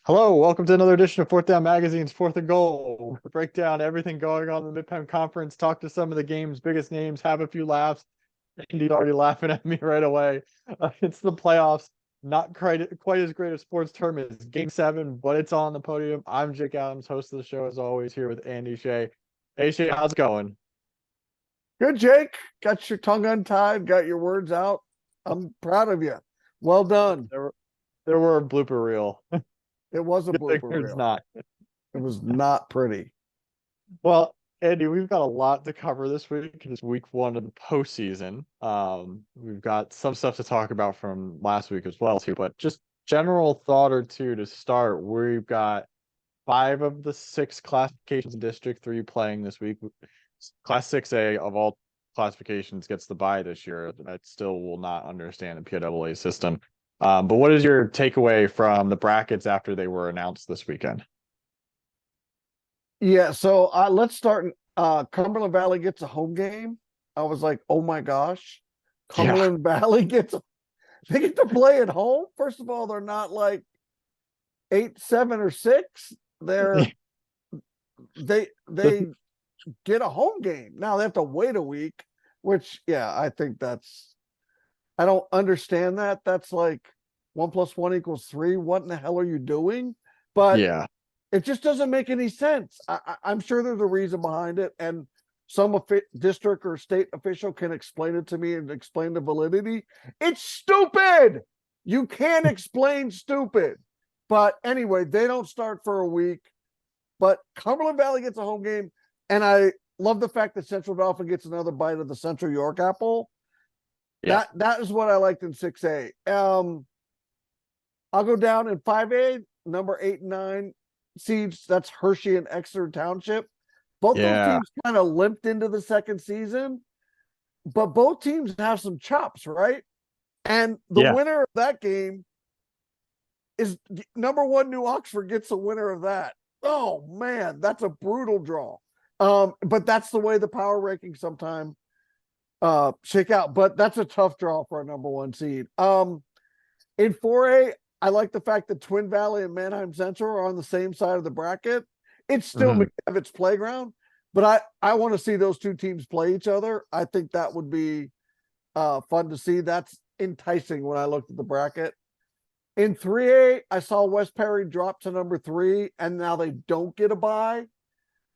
Hello, welcome to another edition of Fourth Down Magazine's Fourth and Goal. We break down everything going on in the Mid-Penn Conference, talk to some of the game's biggest names, have a few laughs. Andy's already laughing at me right away. It's the playoffs. Not quite as great a sports term as Game 7, but it's on the podium. I'm Jake Adams, host of the show, as always, here with Andy Shea. Hey, Shea, how's it going? Good, Jake. Got your tongue untied, got your words out. I'm proud of you. Well done. There were a blooper reel. It was a Good thing blooper there's reel. not. It was not pretty. Well, Andy, we've got a lot to cover this week. It's week one of the postseason. We've got some stuff to talk about from last week as well, too. But just general thought or two to start. We've got five of the six classifications in District 3 playing this week. Class 6A of all classifications gets the bye this year. I still will not understand the PIAA system. But what is your takeaway from the brackets after they were announced this weekend? Yeah, so let's start. Cumberland Valley gets a home game. I was like, oh my gosh. Yeah. Cumberland Valley they get to play at home. First of all, they're not like 8, 7, or 6. They get a home game. Now they have to wait a week, which I think I don't understand that. That's like 1 + 1 = 3. What in the hell are you doing? But Yeah. it just doesn't make any sense. I'm sure there's a reason behind it, and some district or state official can explain it to me and explain the validity. It's stupid. You can't explain stupid. But anyway, they don't start for a week. But Cumberland Valley gets a home game, and I love the fact that Central Dauphin gets another bite of the Central York apple. Yeah. That is what I liked in 6A. I'll go down in 5A, number 8 and 9 seeds. That's Hershey and Exeter Township. Both those Yeah. teams kind of limped into the second season, but both teams have some chops, right? And the Yeah. winner of that game is number 1 New Oxford gets the winner of that. Oh man, that's a brutal draw. But that's the way the power rankings sometimes shake out. But that's a tough draw for a number 1 seed. In 4A, I like the fact that Twin Valley and Manheim Central are on the same side of the bracket. It's still Mhm. McDevitt's playground, but I want to see those two teams play each other. I think that would be fun to see. That's enticing when I looked at the bracket. In 3A, I saw West Perry drop to number 3, and now they don't get a bye.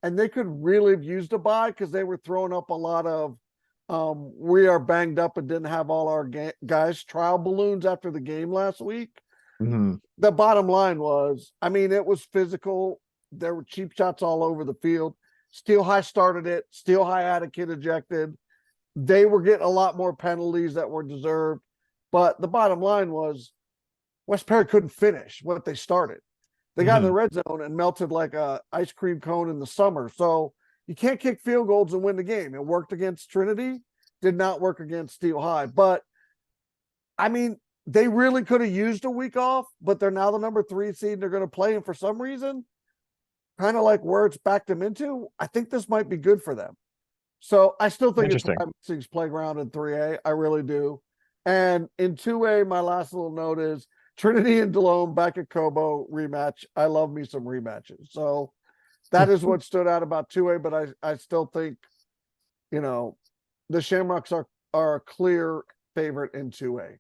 And they could really have used a bye because they were throwing up a lot of we are banged up and didn't have all our guys trial balloons after the game last week. Mhm. The bottom line was, I mean, it was physical. There were cheap shots all over the field. Steel High started it. Steel High had a kid ejected. They were getting a lot more penalties that were deserved. But the bottom line was West Perry couldn't finish what they started. They got in the Mhm. red zone and melted like a ice cream cone in the summer. So you can't kick field goals and win the game. It worked against Trinity, did not work against Steel High. But I mean, they really could have used a week off, but they're now the number 3 seed and they're going to play. And for some reason, kind of like where it's backed them into, I think this might be good for them. So I still think it's Interesting. Six playground in 3A. I really do. And in 2A, my last little note is Trinity and Delone back at Cobo rematch. I love me some rematches. So that is what stood out about 2A, but I still think, you know, the Shamrocks are a clear favorite in 2A.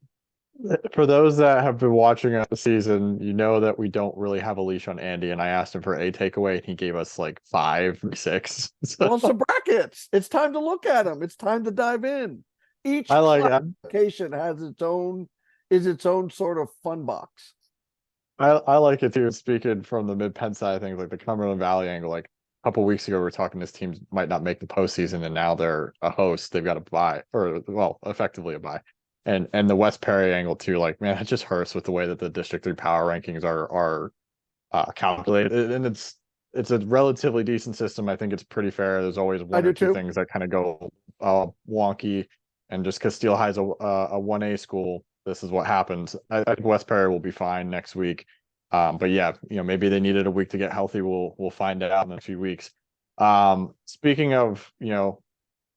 For those that have been watching us this season, you know that we don't really have a leash on Andy, and I asked him for a takeaway, and he gave us like five, six. So Well, it's the brackets. It's time to look at them. It's time to dive in. Each I like that. classification has its own sort of fun box. I like it too. Speaking from the mid Penn side of things, like the Cumberland Valley angle, like a couple weeks ago, we were talking this team might not make the postseason, and now they're a host. They've got a bye, or well, effectively a bye. And the West Perry angle too, like man, it just hurts with the way that the District 3 power rankings are calculated, and it's a relatively decent system. I think it's pretty fair. There's always I one or do two too. things that kind of go wonky, and just because Steel High's a 1A school, this is what happens. I think West Perry will be fine next week. But yeah, maybe they needed a week to get healthy. We'll find out in a few weeks. Speaking of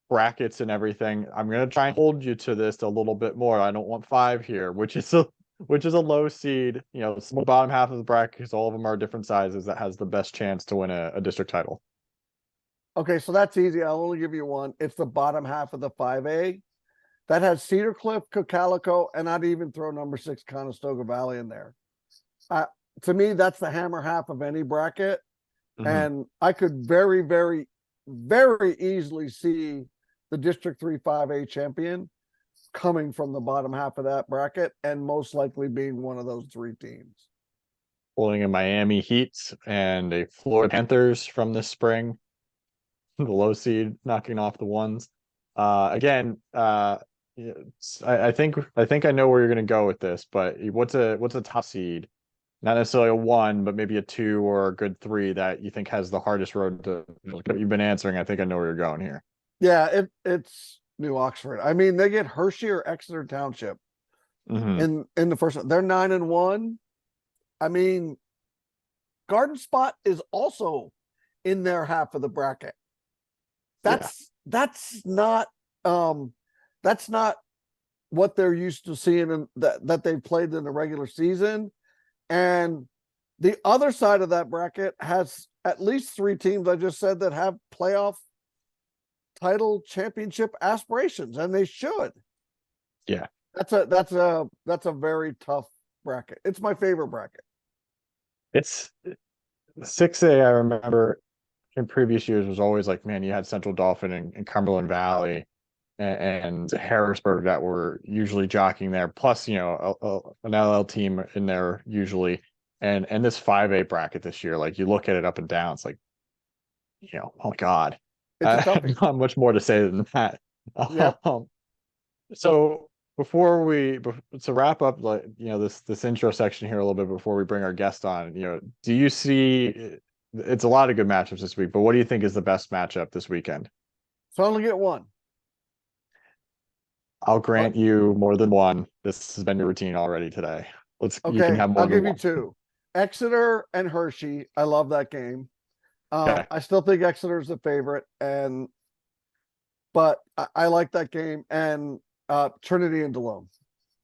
brackets and everything, I'm gonna try and hold you to this a little bit more. I don't want five here, which is which is a low seed, it's the bottom half of the bracket because all of them are different sizes that has the best chance to win a district title. Okay, so that's easy. I'll only give you one. It's the bottom half of the 5A. That has Cedar Cliff, Cocalico, and I'd even throw number 6 Conestoga Valley in there. To me, that's the hammer half of any bracket. And I could very, very, very easily see the District 3 5A champion coming from the bottom half of that bracket and most likely being one of those 3 teams. Pulling a Miami Heat and a Florida Panthers from this spring. The low seed knocking off the ones. Again, I think I know where you're going to go with this, but what's a top seed? Not necessarily a 1, but maybe a 2 or a good 3 that you think has the hardest road to. You've been answering. I think I know where you're going here. Yeah, it's New Oxford. I mean, they get Hershey or Exeter Township in the first one. They're 9-1. I mean, Garden Spot is also in their half of the bracket. That's not what they're used to seeing in that they've played in the regular season. And the other side of that bracket has at least 3 teams I just said that have playoff title championship aspirations, and they should. Yeah. That's a very tough bracket. It's my favorite bracket. It's 6A, I remember in previous years was always like, man, you had Central Dauphin and Cumberland Valley and Harrisburg that were usually jockeying there, plus an LL team in there usually, and this 5A bracket this year, like you look at it up and down, it's like, oh my God, I have not much more to say than that. Yeah. So to wrap up, like this intro section here a little bit before we bring our guest on, do you see? It's a lot of good matchups this week, but what do you think is the best matchup this weekend? So I only get one. I'll grant you more than one. This has been your routine already today. You can have more I'll than give one. you 2. Exeter and Hershey. I love that game. Okay. I still think Exeter is the favorite, but I like that game. And Trinity and Delone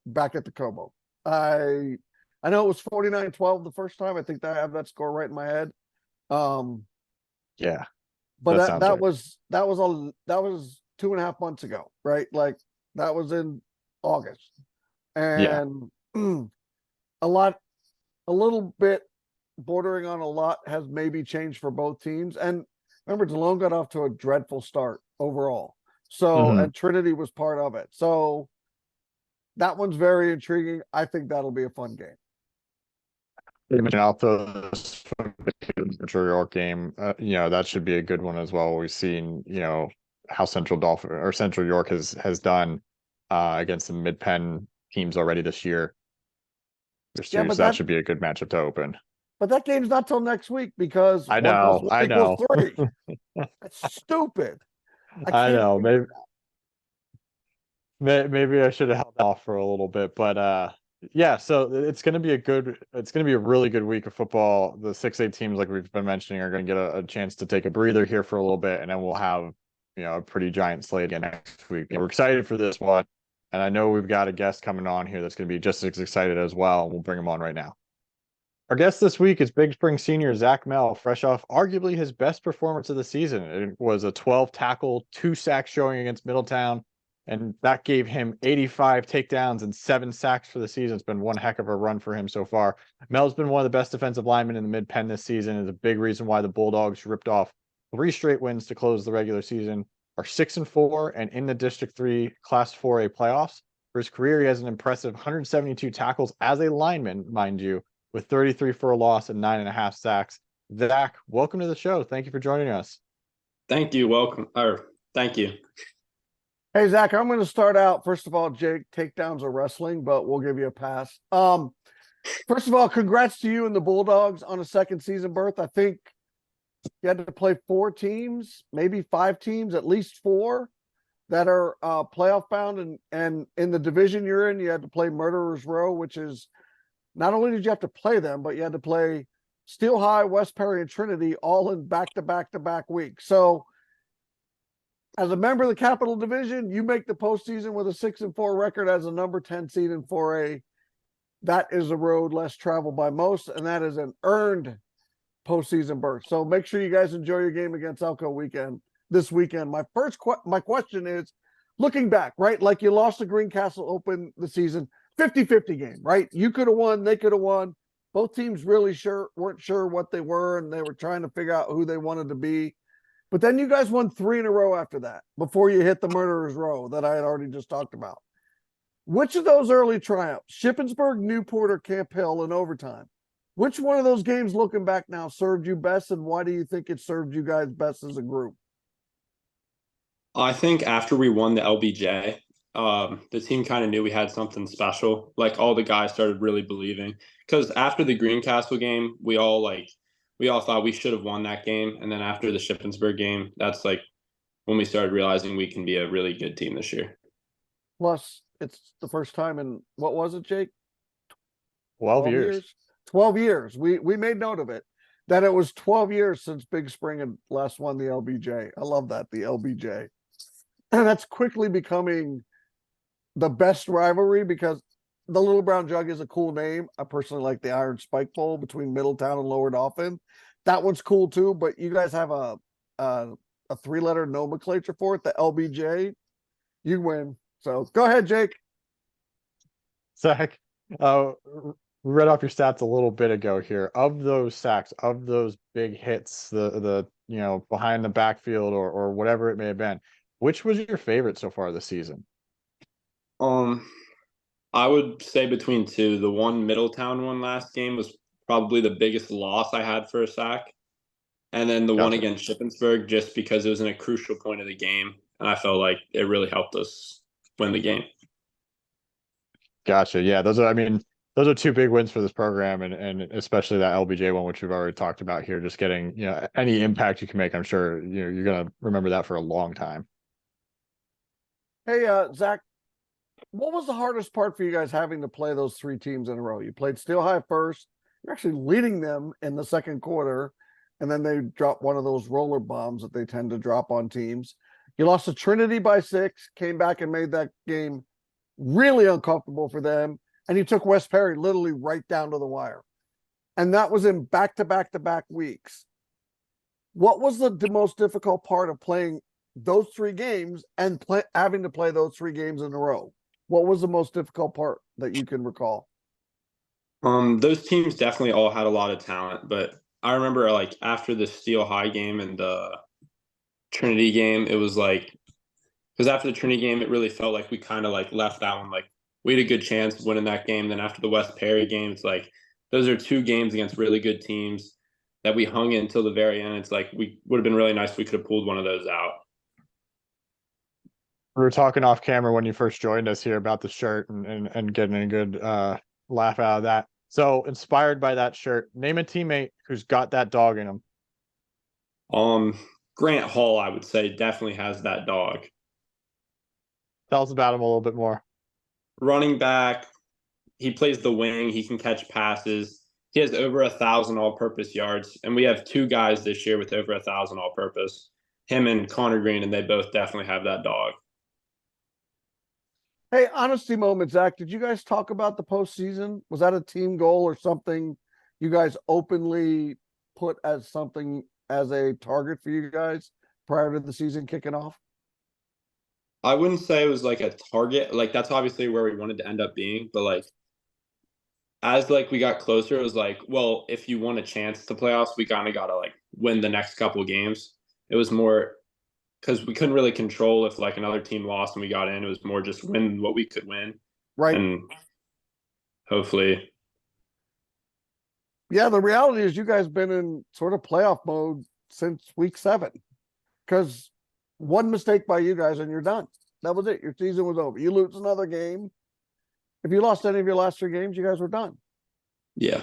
back at the Como. I know it was 49-12 the first time. I think I have that score right in my head. Yeah. But that was 2.5 months ago, right? Like that was in August. And a little bit bordering on a lot has maybe changed for both teams. And remember, Delone got off to a dreadful start overall. So, and Trinity was part of it. So that one's very intriguing. I think that'll be a fun game. I'll throw this Central York game. That should be a good one as well. We've seen, how Central York has done against the Mid-Penn teams already this year. So that should be a good matchup to open. But that game's not till next week because I know. 3. That's stupid. I know. Maybe I should have held off for a little bit, but yeah. So it's going to be a really good week of football. The 6A teams, like we've been mentioning, are going to get a chance to take a breather here for a little bit, and then we'll have a pretty giant slate again next week. And we're excited for this one, and I know we've got a guest coming on here that's going to be just as excited as well. We'll bring him on right now. Our guest this week is Big Spring senior Zach Mell, fresh off arguably his best performance of the season. It was a 12-tackle, 2-sack showing against Middletown, and that gave him 85 takedowns and 7 sacks for the season. It's been one heck of a run for him so far. Mell's been one of the best defensive linemen in the Mid-Penn this season, and is a big reason why the Bulldogs ripped off 3 straight wins to close the regular season, are 6-4 and in the District 3 Class 4A playoffs. For his career, he has an impressive 172 tackles as a lineman, mind you, with 33 for a loss and 9.5 sacks. Zach, welcome to the show. Thank you for joining us. Thank you. Welcome. Thank you. Hey, Zach, I'm going to start out. First of all, Jake, takedowns are wrestling, but we'll give you a pass. First of all, congrats to you and the Bulldogs on a second season berth. I think you had to play 4 teams, maybe 5 teams, at least 4 that are playoff bound. And in the division you're in, you had to play Murderers Row, which is not only did you have to play them, but you had to play Steel High, West Perry, and Trinity all in back-to-back weeks. So as a member of the Capital Division, you make the postseason with a 6-4 record as a number 10 seed in 4A. that is a road less traveled by most, and that is an earned postseason berth. So make sure you guys enjoy your game against Elko this weekend. My question is, looking back, right? Like you lost to Greencastle Open the season, 50-50 game, right? You could have won, they could have won. Both teams really weren't sure what they were, and they were trying to figure out who they wanted to be. But then you guys won 3 in a row after that, before you hit the murderer's row that I had already just talked about. Which of those early triumphs, Shippensburg, Newport, or Camp Hill in overtime, which one of those games looking back now served you best, and why do you think it served you guys best as a group? I think after we won the LBJ, the team kind of knew we had something special. Like all the guys started really believing. Because after the Greencastle game, we all thought we should have won that game. And then after the Shippensburg game, that's like when we started realizing we can be a really good team this year. Plus, it's the first time in, what was it, Jake? 12 years. 12 years. We made note of it, that it was 12 years since Big Spring had last won the LBJ. I love that, the LBJ. And that's quickly becoming the best rivalry, because the Little Brown Jug is a cool name. I personally like the Iron Spike Bowl between Middletown and Lower Dauphin. That one's cool too, but you guys have a 3-letter nomenclature for it, the LBJ. You win. So go ahead, Jake. Zach, we read off your stats a little bit ago here. Of those sacks, of those big hits, the behind the backfield or whatever it may have been, which was your favorite so far this season? I would say between two. The one Middletown one last game was probably the biggest loss I had for a sack. And then the one against Shippensburg, just because it was in a crucial point of the game. And I felt like it really helped us win the game. Gotcha. Yeah, those are 2 big wins for this program, and especially that LBJ one, which we've already talked about here. Just getting, any impact you can make, I'm sure you're gonna remember that for a long time. Hey, Zach, what was the hardest part for you guys having to play those 3 teams in a row? You played Steel High first. You're actually leading them in the second quarter, and then they dropped one of those roller bombs that they tend to drop on teams. You lost to Trinity by 6, came back and made that game really uncomfortable for them, and you took West Perry literally right down to the wire. And that was in back-to-back-to-back weeks. What was the most difficult part of playing those 3 games and having to play those 3 games in a row? What was the most difficult part that you can recall? Those teams definitely all had a lot of talent, but I remember like after the Steel High game and the Trinity game, it was like, because after the Trinity game, it really felt like we kind of like left that one. Like we had a good chance of winning that game. Then after the West Perry game, it's like those are 2 games against really good teams that we hung in until the very end. It's like we would have been really nice if we could have pulled one of those out. We were talking off camera when you first joined us here about the shirt and getting a good laugh out of that. So inspired by that shirt, name a teammate who's got that dog in him. Grant Hall, I would say, definitely has that dog. Tell us about him a little bit more. Running back, he plays the wing. He can catch passes. He has over 1,000 all-purpose yards, and we have 2 guys this year with over 1,000 all-purpose. Him and Connor Green, and they both definitely have that dog. Hey, honesty moment, Zach. Did you guys talk about the postseason? Was that a team goal or something you guys openly put as something as a target for you guys prior to the season kicking off? I wouldn't say it was like a target. Like that's obviously where we wanted to end up being, but like as like we got closer, it was like, well, if you want a chance to playoffs, we kind of gotta like win the next couple games. It was more because we couldn't really control if like another team lost and we got in. It was more just win what we could win. Right. And hopefully. Yeah, the reality is you guys been in sort of playoff mode since week 7. Because one mistake by you guys and you're done. That was it. Your season was over. You lose another game. If you lost any of your last 3 games, you guys were done. Yeah.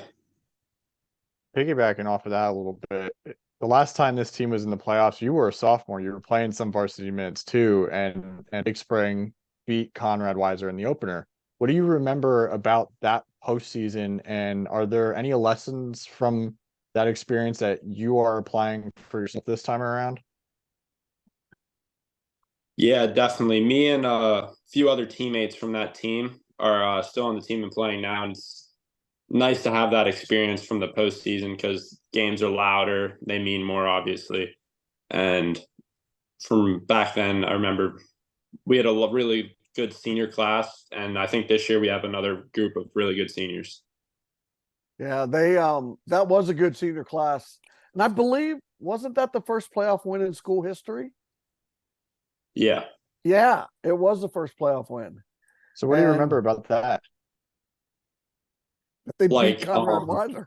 Piggybacking off of that a little bit, the last time this team was in the playoffs, you were a sophomore. You were playing some varsity minutes too, and Big Spring beat Conrad Weiser in the opener. What do you remember about that postseason, and are there any lessons from that experience that you are applying for yourself this time around? Yeah, definitely. Me and a few other teammates from that team are still on the team and playing now. And nice to have that experience from the postseason because games are louder, they mean more, obviously. And from back then, I remember we had a really good senior class, and I think this year we have another group of really good seniors. Yeah, they that was a good senior class. And I believe wasn't that the first playoff win in school history? Yeah. Yeah, it was the first playoff win. So what do you And remember about that? they beat Like Conrad Weiser.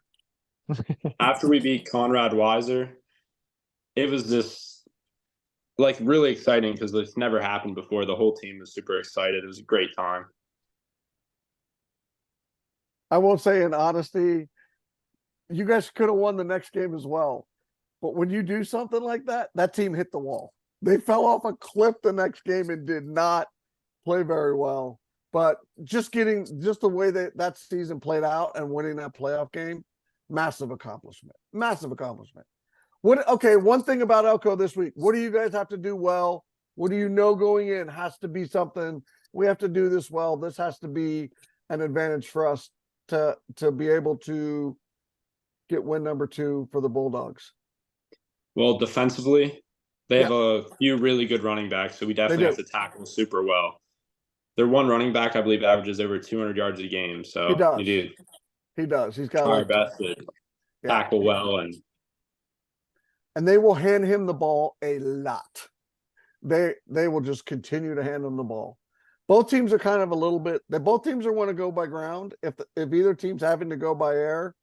after we beat Conrad Weiser, it was just like really exciting because it's never happened before. The whole team was super excited. It was a great time. I will say in honesty, you guys could have won the next game as well. But when you do something like that, that team hit the wall. They fell off a cliff the next game and did not play very well. But just the way that season played out and winning that playoff game, massive accomplishment. Massive accomplishment. One thing about Elko this week, what do you guys have to do well? What do you know going in has to be something we have to do this well. This has to be an advantage for us to be able to get win number 2 for the Bulldogs. Well, defensively, they have a few really good running backs, so we definitely have to tackle super well. Their one running back, I believe, averages over 200 yards a game. So He does. you do He does. He's got try our best to tackle well, and they will hand him the ball a lot. They will just continue to hand him the ball. Both teams are kind of a little bit. Both teams are want to go by ground. If either team's having to go by air,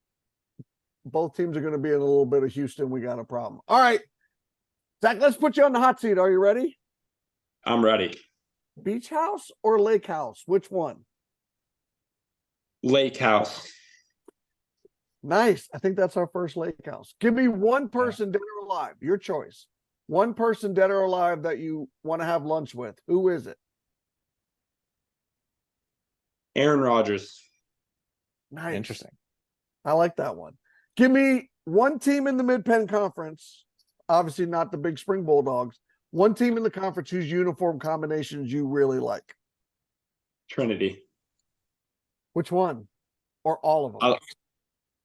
both teams are going to be in a little bit of Houston. We got a problem. All right, Zach, let's put you on the hot seat. Are you ready? I'm ready. Beach house or lake house? Which one? Lake house. Nice. I think that's our first lake house. Give me one person, dead or alive, your choice. One person, dead or alive, that you want to have lunch with. Who is it? Aaron Rodgers. Nice. Interesting. I like that one. Give me one team in the Mid-Penn Conference, obviously not the Big Spring Bulldogs, one team in the conference whose uniform combinations you really like. Trinity. Which one? Or all of them?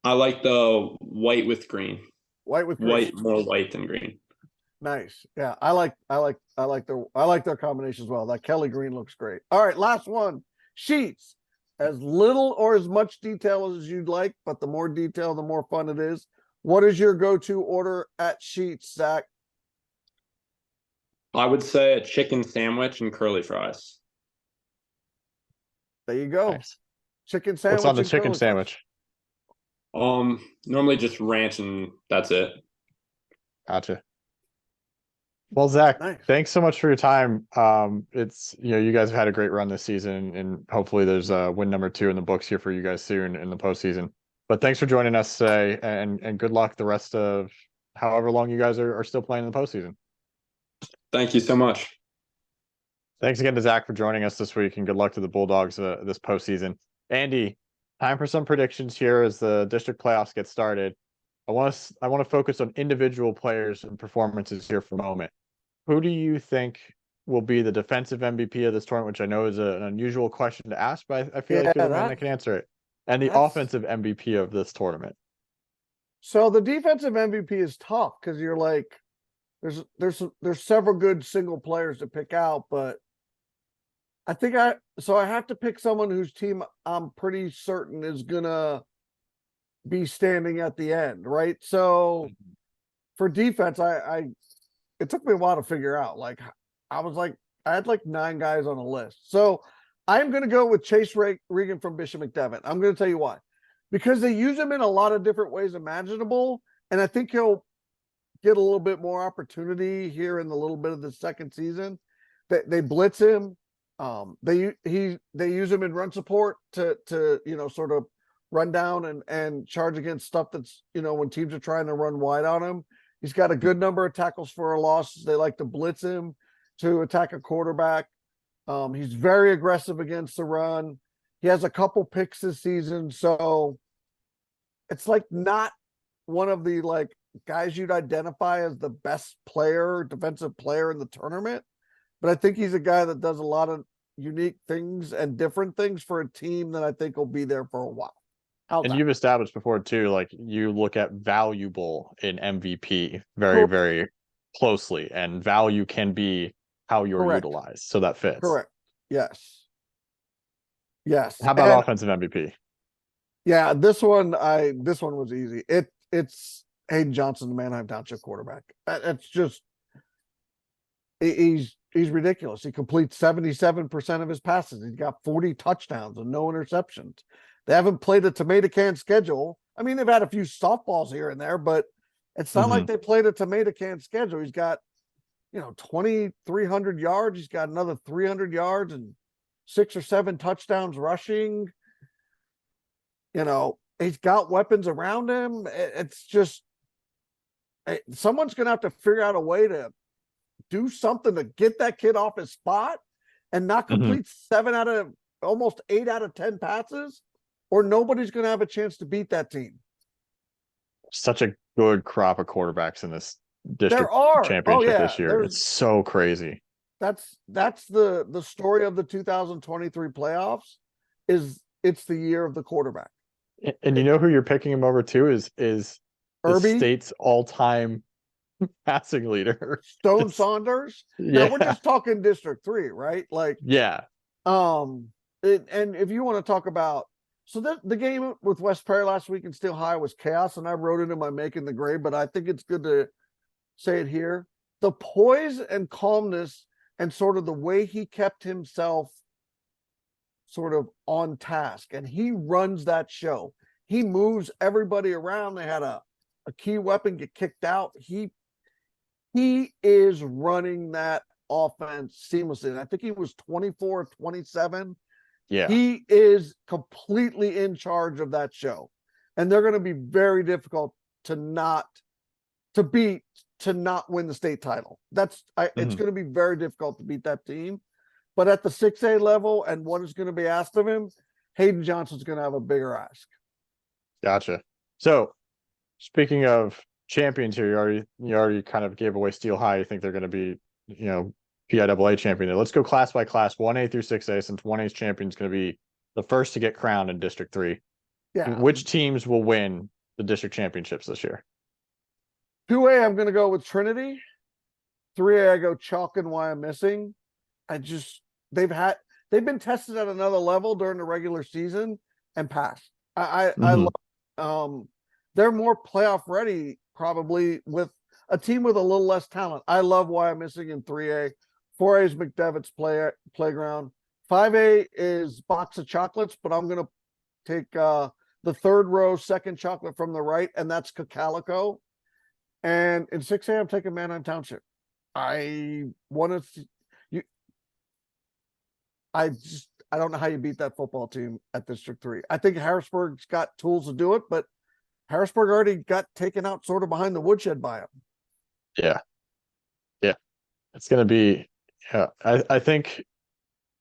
I like the white with green. White with green. More white than green. Nice. Yeah, I like their combination as well. That Kelly green looks great. All right, last one. Sheets. As little or as much detail as you'd like, but the more detail, the more fun it is. What is your go-to order at Sheets, Zach? I would say a chicken sandwich and curly fries. There you go. Nice. Chicken sandwich. What's on the chicken sandwich? Normally just ranch and that's it. Gotcha. Well, Zach, Nice. Thanks so much for your time. It's you guys have had a great run this season, and hopefully there's a win number 2 in the books here for you guys soon in the postseason. But thanks for joining us today, and good luck the rest of however long you guys are still playing in the postseason. Thank you so much. Thanks again to Zach for joining us this week, and good luck to the Bulldogs this postseason. Andy, time for some predictions here as the district playoffs get started. I want to focus on individual players and performances here for a moment. Who do you think will be the defensive MVP of this tournament, which I know is an unusual question to ask, but I feel like you're the man that can answer it. And the offensive MVP of this tournament. So the defensive MVP is tough because you're like, there's several good single players to pick out, but I think I have to pick someone whose team I'm pretty certain is gonna be standing at the end, right? So for defense, it took me a while to figure out. Like I had like 9 guys on a list. So I'm going to go with Chase Regan from Bishop McDevitt. I'm going to tell you why. Because they use him in a lot of different ways imaginable. And I think he'll get a little bit more opportunity here in the little bit of the second season. They blitz him. They use him in run support to sort of run down and charge against stuff that's, when teams are trying to run wide on him. He's got a good number of tackles for a loss. They like to blitz him to attack a quarterback. He's very aggressive against the run. He has a couple picks this season. So it's like not one of the like guys you'd identify as the best player, defensive player in the tournament. But I think he's a guy that does a lot of unique things and different things for a team that I think will be there for a while. How's And that? you've established before too, like you look at valuable in MVP very, Correct. very closely, and value can be how you're Correct. utilized. So that fits. Correct. Yes. Yes. How about And offensive MVP? yeah, this one was easy. It's Hayden Johnson, the Manheim Township quarterback. It's just he's ridiculous. He completes 77% of his passes. He's got 40 touchdowns and no interceptions. They haven't played a tomato can schedule. I mean, they've had a few softballs here and there, but it's not like they played a tomato can schedule. He's got, 2,300 yards. He's got another 300 yards and 6 or 7 touchdowns rushing. He's got weapons around him. It's just someone's going to have to figure out a way to do something to get that kid off his spot and not complete almost 8 out of 10 passes, or nobody's going to have a chance to beat that team. Such a good crop of quarterbacks in this district There are. championship this year. It's so crazy. That's the story of the 2023 playoffs. It's the year of the quarterback. And you know who you're picking him over to is the Irby, state's all-time passing leader, Stone Saunders. Yeah, Now we're just talking District 3, right? Like, yeah. and if you want to talk about, so the game with West Prairie last week in Steel High was chaos, and I wrote it in my Making the Grade, but I think it's good to say it here. The poise and calmness and sort of the way he kept himself sort of on task, and he runs that show. He moves everybody around. They had a key weapon get kicked out. He is running that offense seamlessly. And I think he was 24-27. Yeah. He is completely in charge of that show. And they're going to be very difficult to not win the state title. It's going to be very difficult to beat that team. But at the 6A level and what is going to be asked of him, Hayden Johnson's going to have a bigger ask. Gotcha. So speaking of champions here, you already kind of gave away Steel High. You think they're going to be, PIAA champion. Let's go class by class, 1A through 6A, since 1A's champion is going to be the first to get crowned in District 3. Yeah. Which teams will win the district championships this year? 2A, I'm going to go with Trinity. 3A, I go Chalk and Wyomissing. They've been tested at another level during the regular season and passed. I love, they're more playoff ready probably with a team with a little less talent. I love Wyomissing in 3A. 4A is McDevitt's playground. 5A is Box of Chocolates, but I'm going to take the third row, second chocolate from the right, and that's Cacalico. And in 6A, I'm taking Manheim Township. I want to I don't know how you beat that football team at District 3. I think Harrisburg's got tools to do it, but Harrisburg already got taken out sort of behind the woodshed by them. Yeah. It's going to be, I think,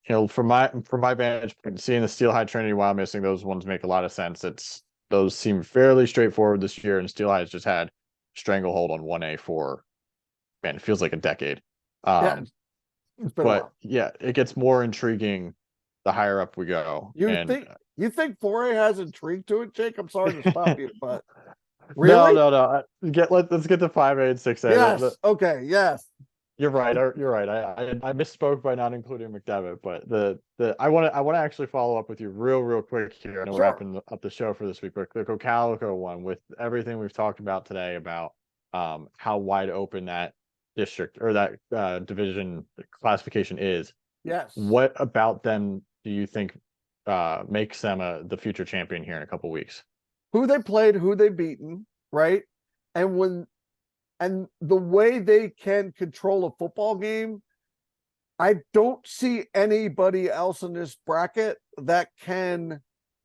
from my vantage point, seeing the Steel High Trinity while missing, those ones make a lot of sense. Those seem fairly straightforward this year, and Steel High has just had stranglehold on 1A for, man, it feels like a decade. But yeah, it gets more intriguing the higher up we go. You think 4A has intrigue to it, Jake? I'm sorry to stop you, but really? No. Let's get to 5A and 6A. Yes. Okay. Yes. You're right. You're right. I misspoke by not including McDevitt, but I want to actually follow up with you real quick here. I know we're wrapping up the show for this week, but the Cocalico one, with everything we've talked about today about how wide open that district or that division classification is. Yes. What about them do you think makes them the future champion here in a couple weeks? Who they played, who they beaten, right? And the way they can control a football game, I don't see anybody else in this bracket that can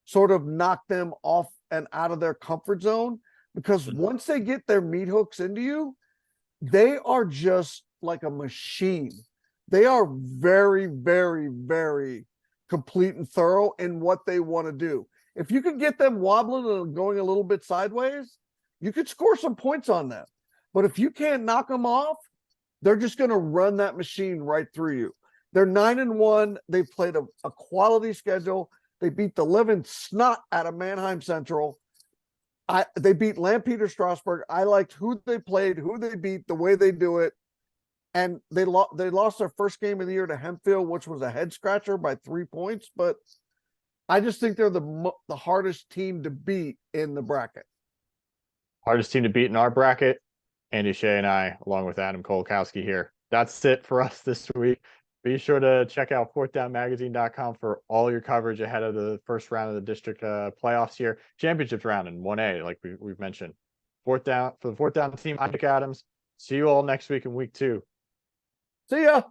sort of knock them off and out of their comfort zone, because once they get their meat hooks into you, they are just like a machine. They are very, very, very complete and thorough in what they want to do. If you could get them wobbling and going a little bit sideways, you could score some points on them. But if you can't knock them off, they're just going to run that machine right through you. They're 9-1. They've played a quality schedule. They beat the living snot out of Mannheim Central. They beat Lampeter Strasbourg. I liked who they played, who they beat, the way they do it. And they lost their first game of the year to Hempfield, which was a head scratcher by 3 points. But I just think they're the hardest team to beat in the bracket. Hardest team to beat in our bracket. Andy Shea and I, along with Adam Kolakowski here. That's it for us this week. Be sure to check out fourthdownmagazine.com for all your coverage ahead of the first round of the district playoffs here. Championships round in 1A, like we've mentioned. For the fourth down team, I'm Nick Adams. See you all next week in week 2. See ya.